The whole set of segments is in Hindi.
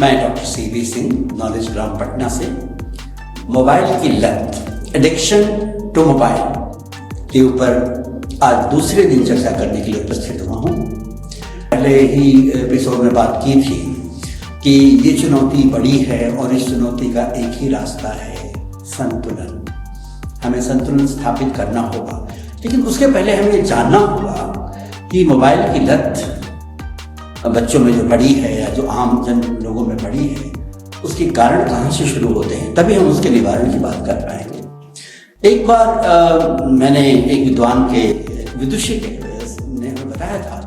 मैं डॉक्टर सीवी सिंह नॉलेज ग्राम पटना से मोबाइल की लत एडिक्शन टू मोबाइल के ऊपर आज दूसरे दिन चर्चा करने के लिए उपस्थित हुआ हूँ। पहले ही एपिसोड में बात की थी कि ये चुनौती बड़ी है और इस चुनौती का एक ही रास्ता है, संतुलन। हमें संतुलन स्थापित करना होगा, लेकिन उसके पहले हमें जानना होगा कि मोबाइल की लत बच्चों में जो बड़ी है या जो आम जन लोगों में बड़ी है, उसके कारण कहाँ से शुरू होते हैं, तभी हम उसके निवारण की बात कर पाएंगे। एक बार मैंने एक विद्वान के विदुषी ने हमें बताया था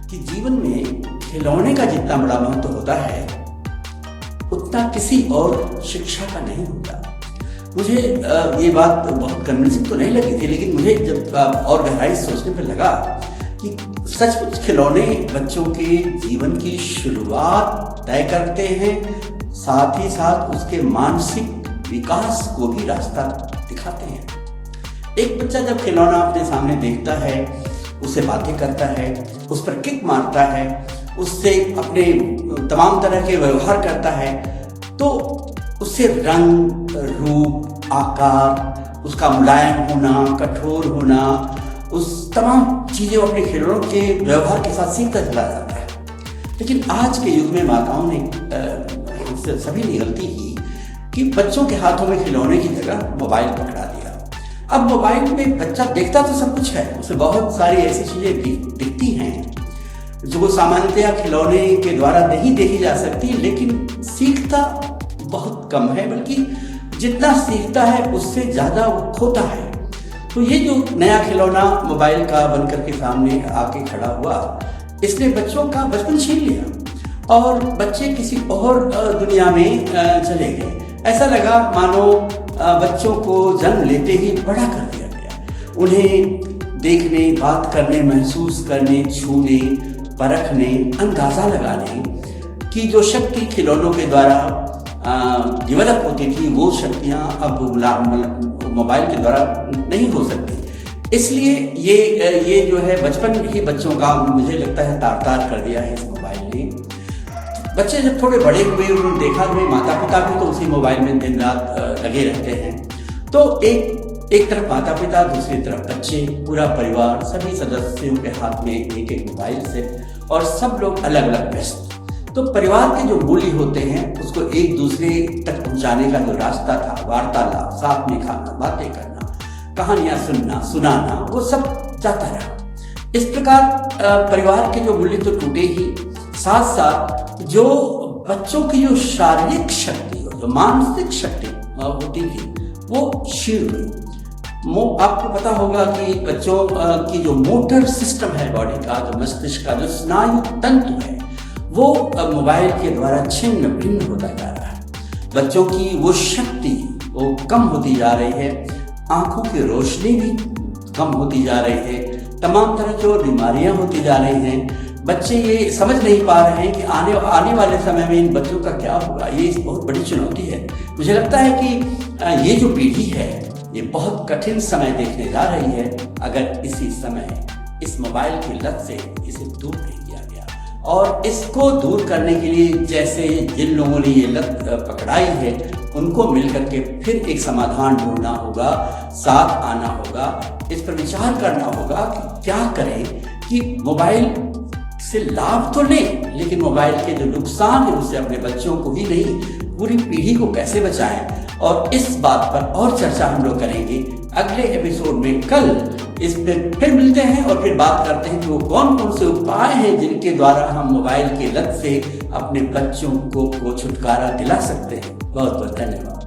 कि जीवन में खिलौने का जितना बड़ा महत्व होता है उतना किसी और शिक्षा का नहीं होता। मुझे ये बात बहुत कन्विंसिंग तो नहीं लगी थी, लेकिन मुझे जब और गहराई सोचने पर लगा कि सचमुच खिलौने बच्चों के जीवन की शुरुआत तय करते हैं, साथ ही साथ उसके मानसिक विकास को भी रास्ता दिखाते हैं। एक बच्चा जब खिलौना अपने सामने देखता है, उससे बातें करता है, उस पर किक मारता है, उससे अपने तमाम तरह के व्यवहार करता है, तो उससे रंग, रूप, आकार, उसका मुलायम होना, कठोर होना, उस तमाम चीजें अपने खिलौनों के व्यवहार के साथ सीखता चला जाता है। लेकिन आज के युग में माताओं ने हमसे सभी ने गलती की कि बच्चों के हाथों में खिलौने की जगह मोबाइल पकड़ा दिया। अब मोबाइल में बच्चा देखता तो सब कुछ है, उसे बहुत सारी ऐसी चीजें दिखती हैं जो सामान्यतया खिलौने के द्वारा नहीं देखी जा सकती, लेकिन सीखता बहुत कम है, बल्कि जितना सीखता है उससे ज्यादा वो खोता है। तो ये जो नया खिलौना मोबाइल का बनकर के सामने आके खड़ा हुआ, इसने बच्चों का बचपन छीन लिया और बच्चे किसी और दुनिया में चले गए। ऐसा लगा मानो बच्चों को जन्म लेते ही बड़ा कर दिया गया। उन्हें देखने, बात करने, महसूस करने, छूने, परखने, अंदाजा लगाने की जो शक्ति खिलौनों के द्वारा डेवलप होती थी, वो शक्तियां अब मोबाइल के द्वारा नहीं हो सकती। इसलिए ये जो है बचपन ही बच्चों का मुझे लगता है तार कर दिया है इस मोबाइल ने। बच्चे जब थोड़े बड़े हुए, उन्होंने देखा कि माता पिता भी तो उसी मोबाइल में दिन रात लगे रहते हैं। तो एक तरफ माता पिता, दूसरी तरफ बच्चे, पूरा परिवार, सभी सदस्यों के हाथ में एक एक मोबाइल से, और सब लोग अलग अलग व्यस्त। तो परिवार के जो मूल्य होते हैं उसको एक दूसरे तक पहुंचाने का जो रास्ता था, वार्तालाप, साथ में खाना, बातें करना, कहानियां सुनाना, वो सब जाता रहा। इस प्रकार परिवार के जो मूल्य तो टूटे ही, साथ साथ जो बच्चों की जो शारीरिक शक्ति और जो मानसिक शक्ति होती थी वो क्षीण हुई। आपको पता होगा कि बच्चों की जो मोटर सिस्टम है बॉडी का, जो मस्तिष्क का जो स्नायु तंतु है, वो मोबाइल के द्वारा छिन्न भिन्न होता जा रहा है। बच्चों की वो शक्ति वो कम होती जा रही है, आंखों की रोशनी भी कम होती जा रही है, तमाम तरह की बीमारियां होती जा रही हैं। बच्चे ये समझ नहीं पा रहे हैं कि आने वाले समय में इन बच्चों का क्या होगा। ये बहुत बड़ी चुनौती है। मुझे लगता है कि ये जो पीढ़ी है ये बहुत कठिन समय देखने जा रही है अगर इसी समय इस मोबाइल की लत से इसे दूर नहीं किया गया। और इसको दूर करने के लिए जैसे जिन लोगों ने ये लत पकड़ाई है उनको मिलकर के फिर एक समाधान ढूंढना होगा, साथ आना होगा, इस पर विचार करना होगा कि क्या करें कि मोबाइल से लाभ तो लें, लेकिन मोबाइल के जो नुकसान है उससे अपने बच्चों को ही नहीं पूरी पीढ़ी को कैसे बचाएं। और इस बात पर और चर्चा हम लोग करेंगे अगले एपिसोड में। कल इस पे फिर मिलते हैं और फिर बात करते हैं कि वो कौन कौन से उपाय हैं जिनके द्वारा हम मोबाइल की लत से अपने बच्चों को छुटकारा दिला सकते हैं। बहुत बहुत धन्यवाद।